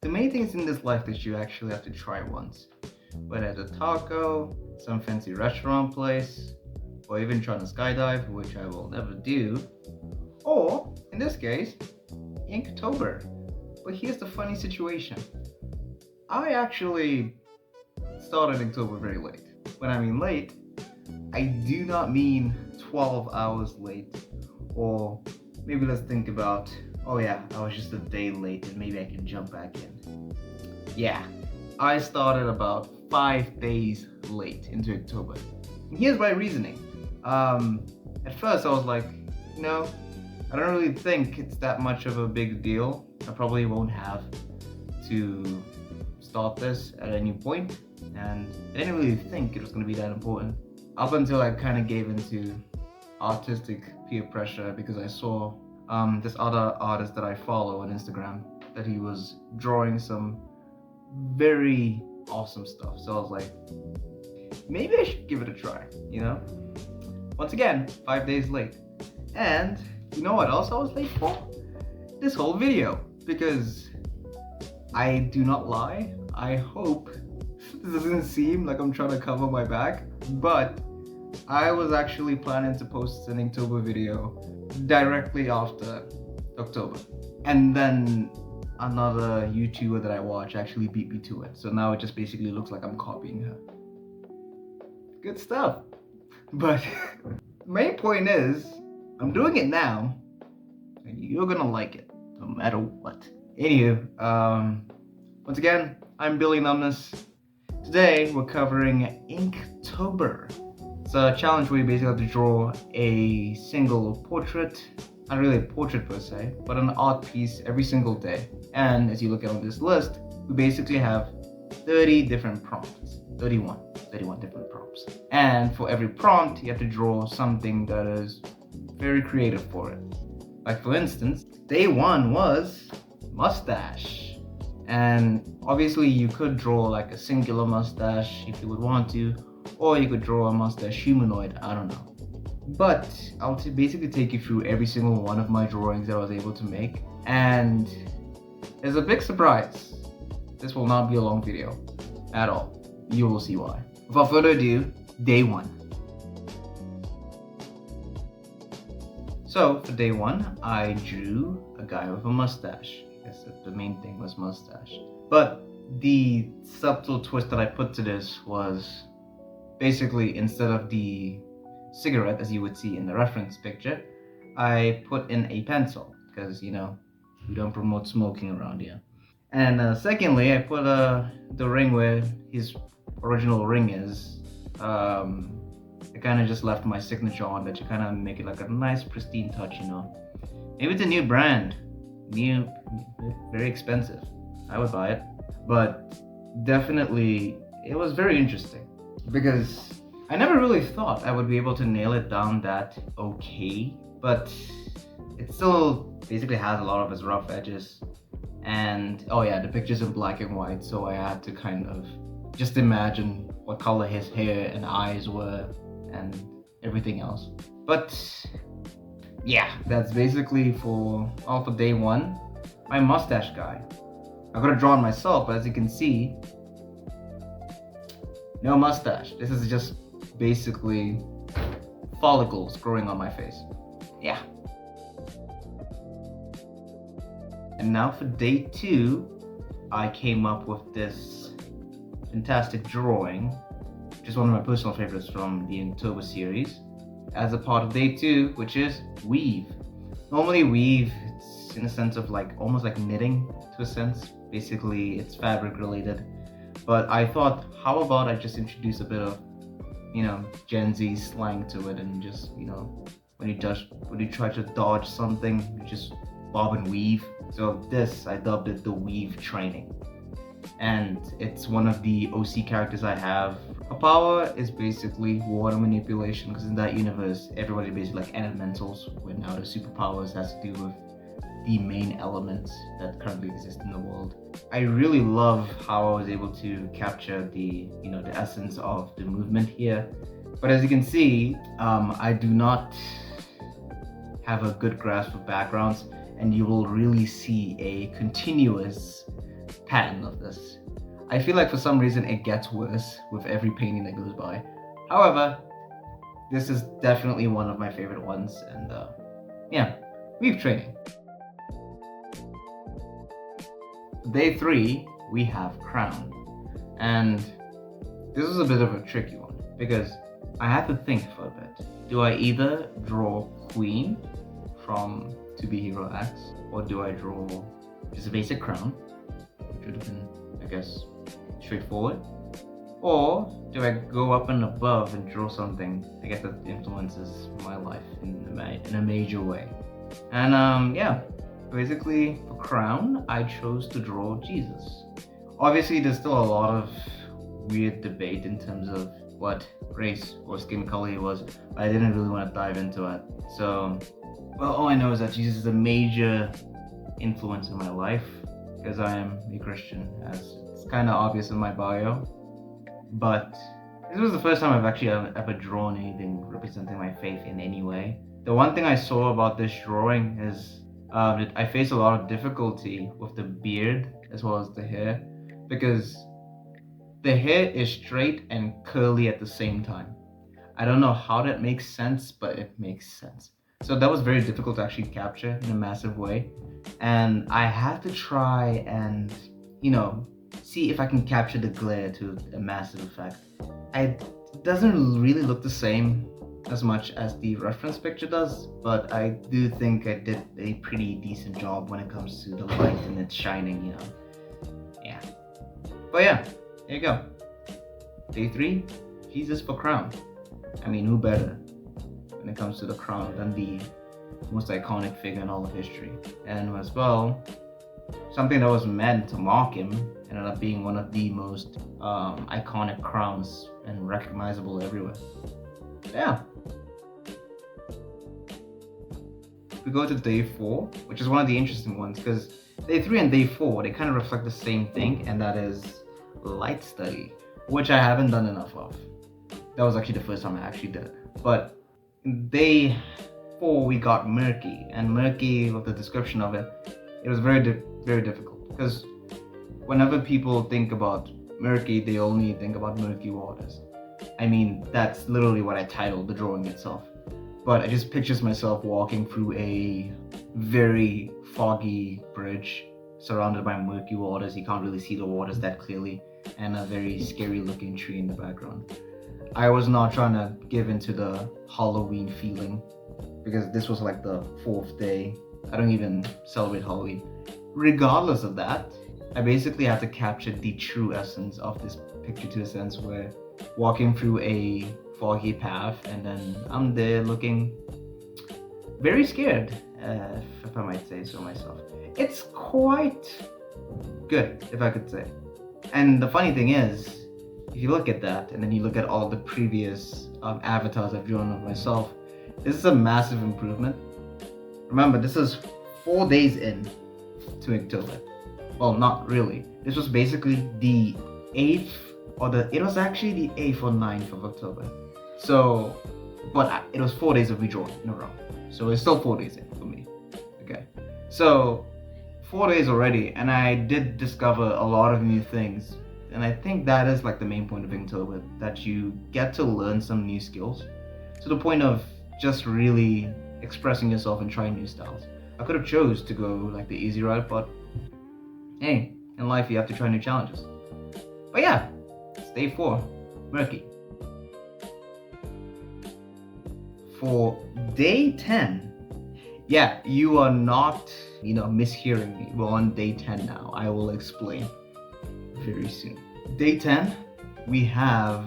the main things in this life that you actually have to try once. Whether it's a taco, some fancy restaurant place, or even trying to skydive, which I will never do, or in this case, Inktober. But here's the funny situation. I actually started Inktober very late. When I mean late, I do not mean 12 hours late, or maybe let's think about, oh yeah, I was just a day late and maybe I can jump back in. Yeah, I started about 5 days late into October. And here's my reasoning. At first I was like, you know, I don't really think it's that much of a big deal. I probably won't have to start this at any point, and I didn't really think it was going to be that important up until I kind of gave into artistic peer pressure because I saw this other artist that I follow on Instagram that he was drawing some very awesome stuff. So I was like, maybe I should give it a try, you know? Once again, 5 days late. And you know what else I was late for? This whole video. Because I do not lie. I hope this doesn't seem like I'm trying to cover my back, but I was actually planning to post an Inktober video directly after October. And then another YouTuber that I watch actually beat me to it. So now it just basically looks like I'm copying her. Good stuff. But the main point is, I'm doing it now, and you're gonna like it, no matter what. Anywho, once again, I'm Billy Numbness. Today we're covering Inktober. It's a challenge where you basically have to draw a single portrait, not really a portrait per se, but an art piece every single day. And as you look at on this list, we basically have 30 different prompts. 31 different prompts. And for every prompt, you have to draw something that is very creative for it. Like for instance, day one was mustache. And obviously you could draw like a singular mustache if you would want to, or you could draw a mustache humanoid, I don't know. But I'll basically take you through every single one of my drawings that I was able to make. And there's a big surprise. This will not be a long video at all. You will see why. Without further ado, day one. So for day one, I drew a guy with a mustache. I guess the main thing was mustache. But the subtle twist that I put to this was basically instead of the cigarette as you would see in the reference picture, I put in a pencil because, you know, we don't promote smoking around here. And secondly, I put the ring where his original ring is. I kind of just left my signature on that to kind of make it like a nice pristine touch, you know. Maybe it's a new brand, very expensive. I would buy it, but definitely it was very interesting because I never really thought I would be able to nail it down that okay, but it still basically has a lot of its rough edges. And oh yeah, the picture's in black and white, so I had to kind of just imagine what color his hair and eyes were and everything else. But yeah, that's basically for all for day one. My mustache guy. I could have drawn myself, but as you can see, no mustache. This is just basically follicles growing on my face. Yeah. And now for day two, I came up with this fantastic drawing, which is one of my personal favorites from the Inktober series, as a part of day two, which is weave. Normally weave, it's in a sense of like almost like knitting to a sense. Basically it's fabric related. But I thought, how about I just introduce a bit of, you know, Gen Z slang to it, and just, you know, when you try to dodge something, you just bob and weave. So this, I dubbed it the weave training. And it's one of the OC characters I have. Her power is basically water manipulation, because in that universe, everybody basically like elementals, where now the superpowers has to do with the main elements that currently exist in the world. I really love how I was able to capture the, you know, the essence of the movement here. But as you can see, I do not have a good grasp of backgrounds, and you will really see a continuous pattern of this. I feel like for some reason it gets worse with every painting that goes by. However, this is definitely one of my favorite ones, and yeah, weave training. Day 3, we have crown. And this is a bit of a tricky one because I had to think for a bit. Do I either draw queen from To Be Hero X, or do I draw just a basic crown, which would have been, I guess, straightforward? Or do I go up and above and draw something, I guess, that influences my life in a major way? And yeah, basically for crown, I chose to draw Jesus. Obviously, there's still a lot of weird debate in terms of what race or skin color he was, but I didn't really want to dive into it. So, well, all I know is that Jesus is a major influence in my life because I am a Christian, as it's kind of obvious in my bio. But this was the first time I've actually ever drawn anything representing my faith in any way. The one thing I saw about this drawing is that I face a lot of difficulty with the beard as well as the hair, because the hair is straight and curly at the same time. I don't know how that makes sense, but it makes sense. So that was very difficult to actually capture in a massive way. And I had to try and, see if I can capture the glare to a massive effect. It doesn't really look the same as much as the reference picture does, but I do think I did a pretty decent job when it comes to the light and its shining, Yeah. But yeah, there you go. Day 3, Jesus for crown. I mean, who better when it comes to the crown than the most iconic figure in all of history? And as well, something that was meant to mock him ended up being one of the most iconic crowns and recognizable everywhere. Yeah. We go to day 4, which is one of the interesting ones, because day 3 and day 4, they kind of reflect the same thing, and that is light study, which I haven't done enough of. That was actually the first time I actually did it. But day 4, we got murky, and murky, with the description of it, it was very, very difficult, because whenever people think about murky, they only think about murky waters. I mean, that's literally what I titled the drawing itself. But I just pictures myself walking through a very foggy bridge surrounded by murky waters. You can't really see the waters that clearly, and a very scary looking tree in the background. I was not trying to give into the Halloween feeling, because this was like the 4th day. I don't even celebrate Halloween. Regardless of that, I basically had to capture the true essence of this picture, to a sense where walking through a foggy path, and then I'm there looking very scared, if I might say so myself. It's quite good, if I could say. And the funny thing is, if you look at that, and then you look at all the previous avatars I've drawn of myself, this is a massive improvement. Remember, this is 4 days in to Inktober. Well, not really. This was basically the 8th, it was actually the 8th or 9th of October. So, but it was 4 days of redrawing in a row. So it's still 4 days in for me. Okay. So, 4 days already, and I did discover a lot of new things. And I think that is like the main point of Inktober, that you get to learn some new skills to the point of just really expressing yourself and trying new styles. I could have chose to go like the easy route, but hey, in life you have to try new challenges. But yeah, it's day 4, murky. For day 10, yeah, you are not, mishearing me. We're on day 10 now. I will explain very soon. Day 10, we have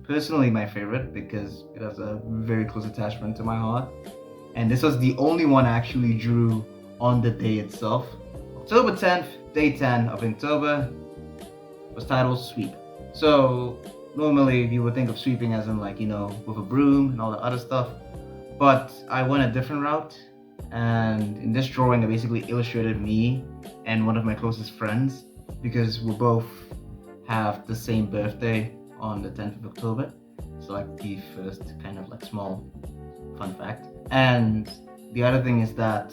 personally my favorite, because it has a very close attachment to my heart. And this was the only one I actually drew on the day itself. October 10th, day 10 of Inktober, was titled Sweep. So normally you would think of sweeping as in like, with a broom and all the other stuff. But I went a different route. And in this drawing, I basically illustrated me and one of my closest friends, because we both have the same birthday on the 10th of October. So like the first kind of like small fun fact. And the other thing is that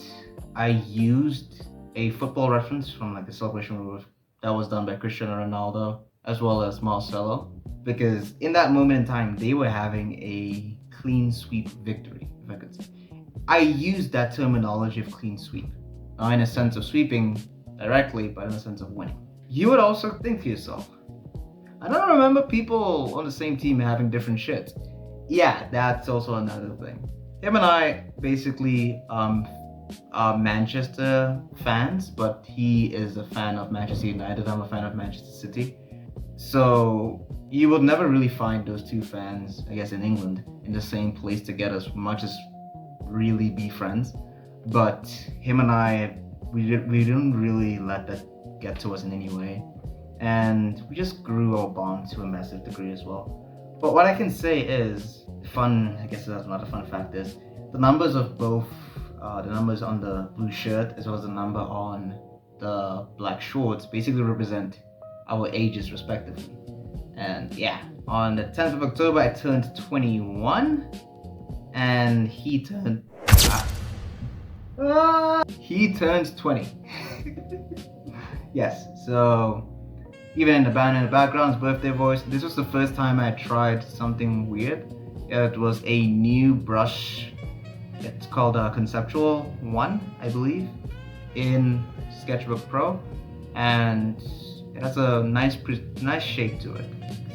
I used a football reference from like the celebration we were that was done by Cristiano Ronaldo as well as Marcelo, because in that moment in time they were having a clean sweep victory, if I could say. I used that terminology of clean sweep, not in a sense of sweeping directly, but in a sense of winning. You would also think to yourself, I don't remember people on the same team having different shit. Yeah, that's also another thing. Him and I basically are Manchester fans, but he is a fan of Manchester United. I'm a fan of Manchester City. So you will never really find those two fans, I guess, in England in the same place together as much as really be friends. But him and I, we didn't really let that get to us in any way. And we just grew our bond to a massive degree as well. But what I can say is, I guess that's not a fun fact, is the numbers of both, the numbers on the blue shirt as well as the number on the black shorts basically represent our ages respectively. And yeah, on the 10th of October, I turned 21, and he turns 20. Yes, so even in the band in the background's birthday voice, this was the first time I tried something weird. It was a new brush. It's called a Conceptual 1, I believe, in Sketchbook Pro, and it has a nice shape to it.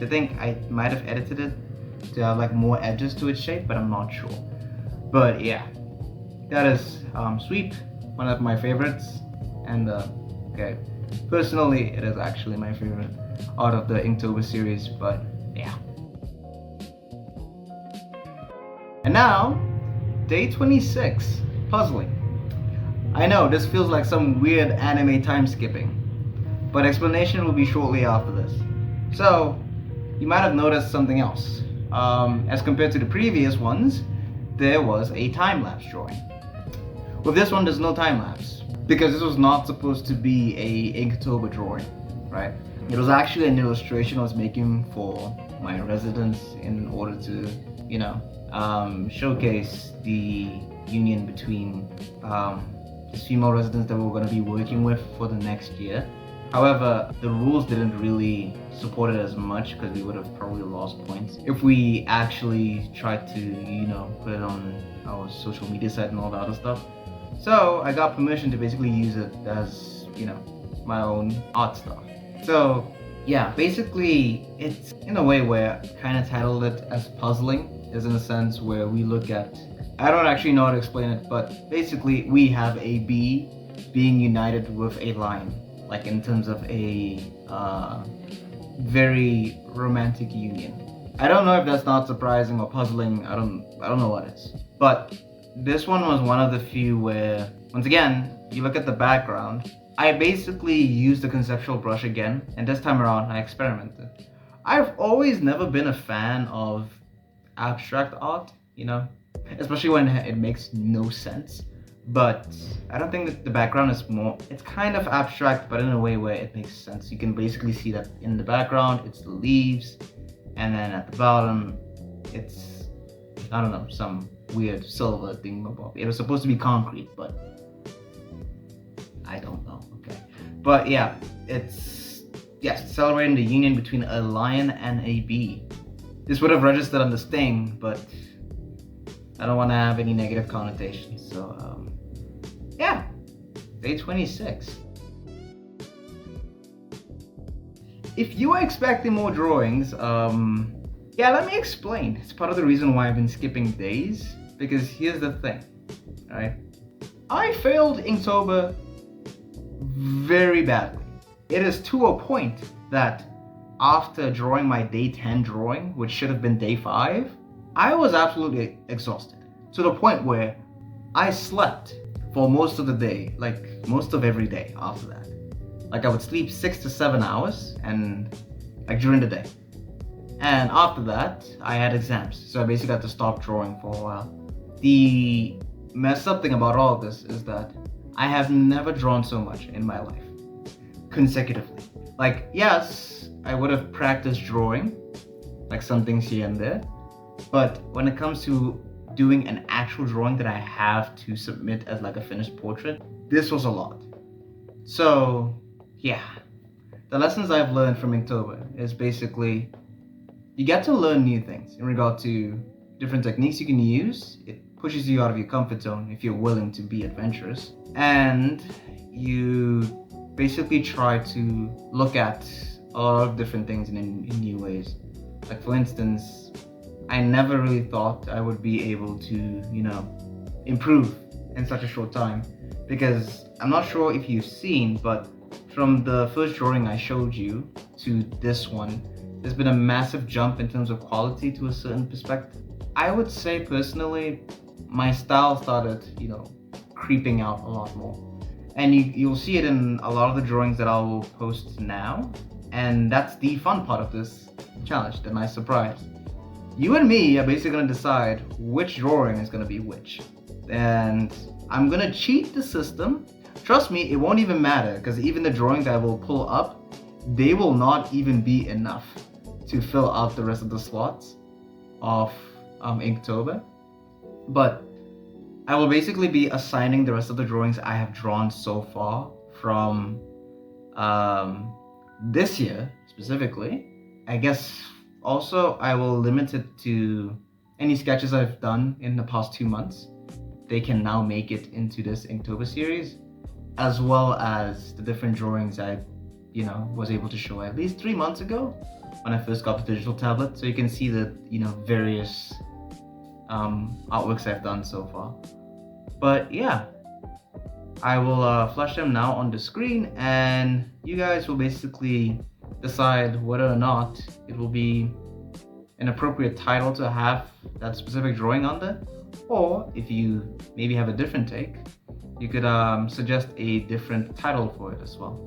I think I might have edited it to have like more edges to its shape, but I'm not sure. But yeah, that is Sweep, one of my favorites, and okay, personally, it is actually my favorite out of the Inktober series. But yeah. And now, day 26, puzzling. I know this feels like some weird anime time skipping, but explanation will be shortly after this. So, you might have noticed something else. As compared to the previous ones, there was a time-lapse drawing. With this one, there's no time-lapse, because this was not supposed to be a Inktober drawing, right? It was actually an illustration I was making for my residents in order to, showcase the union between these female residents that we're going to be working with for the next year. However, the rules didn't really support it as much because we would have probably lost points if we actually tried to, put it on our social media site and all that other stuff. So I got permission to basically use it as, my own art stuff. So yeah, basically it's in a way where I kind of titled it as puzzling, is in a sense where we look at, I don't actually know how to explain it, but basically we have a bee being united with a lion, like in terms of a very romantic union. I don't know if that's not surprising or puzzling. I don't know what is. But this one was one of the few where, once again, you look at the background. I basically used the conceptual brush again, and this time around I experimented. I've always never been a fan of abstract art, especially when it makes no sense. But I don't think that the background is it's kind of abstract, but in a way where it makes sense. You can basically see that in the background, it's the leaves, and then at the bottom, it's, I don't know, some weird silver thing. It was supposed to be concrete, but I don't know, okay. But yeah, it's celebrating the union between a lion and a bee. This would have registered on the sting, but I don't want to have any negative connotations, so yeah, day 26. If you are expecting more drawings, let me explain. It's part of the reason why I've been skipping days, because here's the thing, alright? I failed Inktober very badly. It is to a point that after drawing my day 10 drawing, which should have been day 5, I was absolutely exhausted. To the point where I slept for most of the day, like most of every day after that. Like I would sleep 6 to 7 hours and like during the day. And after that, I had exams. So I basically had to stop drawing for a while. The messed up thing about all of this is that I have never drawn so much in my life consecutively. Like, yes, I would have practiced drawing, like some things here and there, but when it comes to doing an actual drawing that I have to submit as like a finished portrait, this was a lot. So yeah, the lessons I've learned from Inktober is basically you get to learn new things in regard to different techniques you can use. It pushes you out of your comfort zone if you're willing to be adventurous. And you basically try to look at a lot of different things in new ways. Like, for instance, I never really thought I would be able to, improve in such a short time. Because I'm not sure if you've seen, but from the first drawing I showed you to this one, there's been a massive jump in terms of quality to a certain perspective. I would say personally, my style started, creeping out a lot more. And you'll see it in a lot of the drawings that I will post now. And that's the fun part of this challenge, the nice surprise. You and me are basically going to decide which drawing is going to be which. And I'm going to cheat the system. Trust me, it won't even matter, because even the drawings I will pull up, they will not even be enough to fill out the rest of the slots of Inktober. But I will basically be assigning the rest of the drawings I have drawn so far from this year specifically. I guess also I will limit it to any sketches I've done in the past 2 months. They can now make it into this Inktober series, as well as the different drawings I was able to show at least 3 months ago when I first got the digital tablet. So you can see the various artworks I've done so far. But yeah, I will flash them now on the screen, and you guys will basically decide whether or not it will be an appropriate title to have that specific drawing under, or if you maybe have a different take, you could suggest a different title for it as well.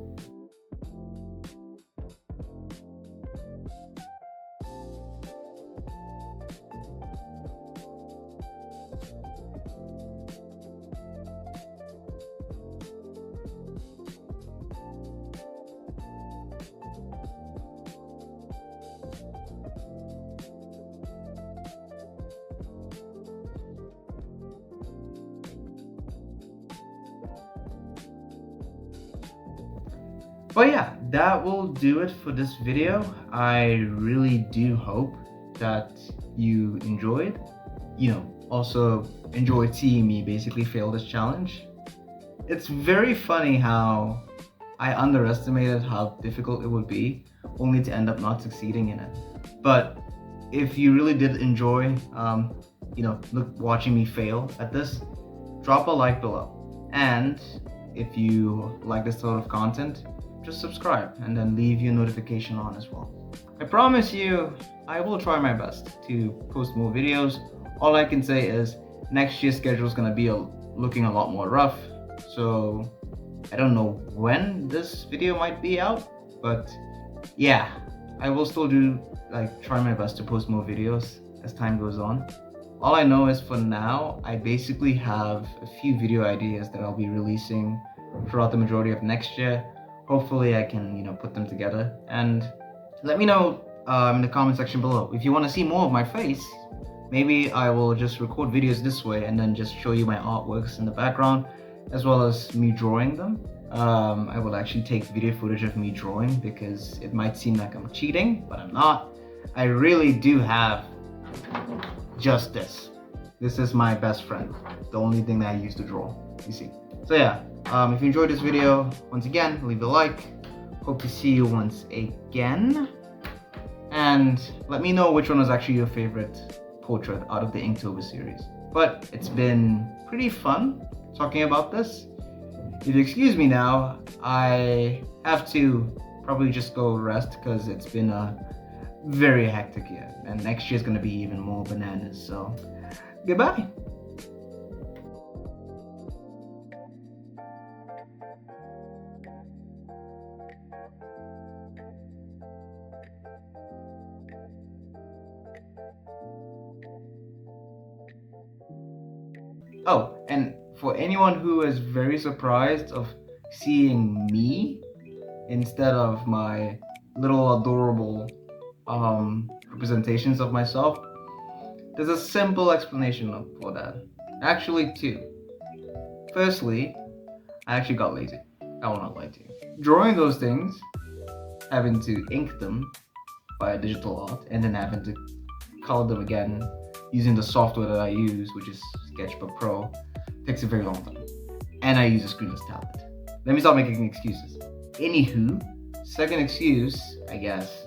But yeah, that will do it for this video. I really do hope that you enjoyed. Also enjoyed seeing me basically fail this challenge. It's very funny how I underestimated how difficult it would be, only to end up not succeeding in it. But if you really did enjoy, watching me fail at this, drop a like below. And if you like this sort of content, just subscribe and then leave your notification on as well. I promise you, I will try my best to post more videos. All I can say is next year's schedule is going to be looking a lot more rough. So I don't know when this video might be out, but yeah, I will still try my best to post more videos as time goes on. All I know is for now, I basically have a few video ideas that I'll be releasing throughout the majority of next year. Hopefully I can, put them together, and let me know in the comment section below. If you want to see more of my face, maybe I will just record videos this way and then just show you my artworks in the background, as well as me drawing them. I will actually take video footage of me drawing, because it might seem like I'm cheating, but I'm not. I really do have just this. This is my best friend, the only thing that I use to draw, you see. So yeah, if you enjoyed this video, once again, leave a like. Hope to see you once again. And let me know which one was actually your favorite portrait out of the Inktober series. But it's been pretty fun talking about this. If you excuse me now, I have to probably just go rest, because it's been a very hectic year. And next year's gonna be even more bananas, so goodbye. Oh, and for anyone who is very surprised of seeing me instead of my little adorable representations of myself, there's a simple explanation for that. Actually, two. Firstly, I actually got lazy. I will not lie to you. Drawing those things having to ink them via digital art and then having to color them again using the software that I use, which is Sketchbook Pro, takes a very long time. And I use a screenless tablet. Let me stop making excuses. Anywho, second excuse, I guess,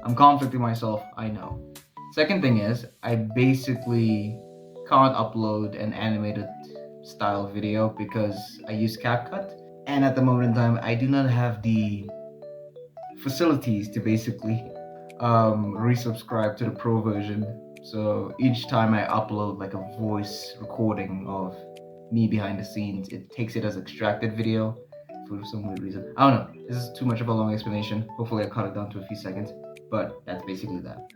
I'm conflicting myself, I know. Second thing is, I basically can't upload an animated style video because I use CapCut. And at the moment in time, I do not have the facilities to basically resubscribe to the pro version. So each time I upload like a voice recording of me behind the scenes, it takes it as extracted video for some weird reason. I don't know. This is too much of a long explanation. Hopefully I cut it down to a few seconds. But that's basically that.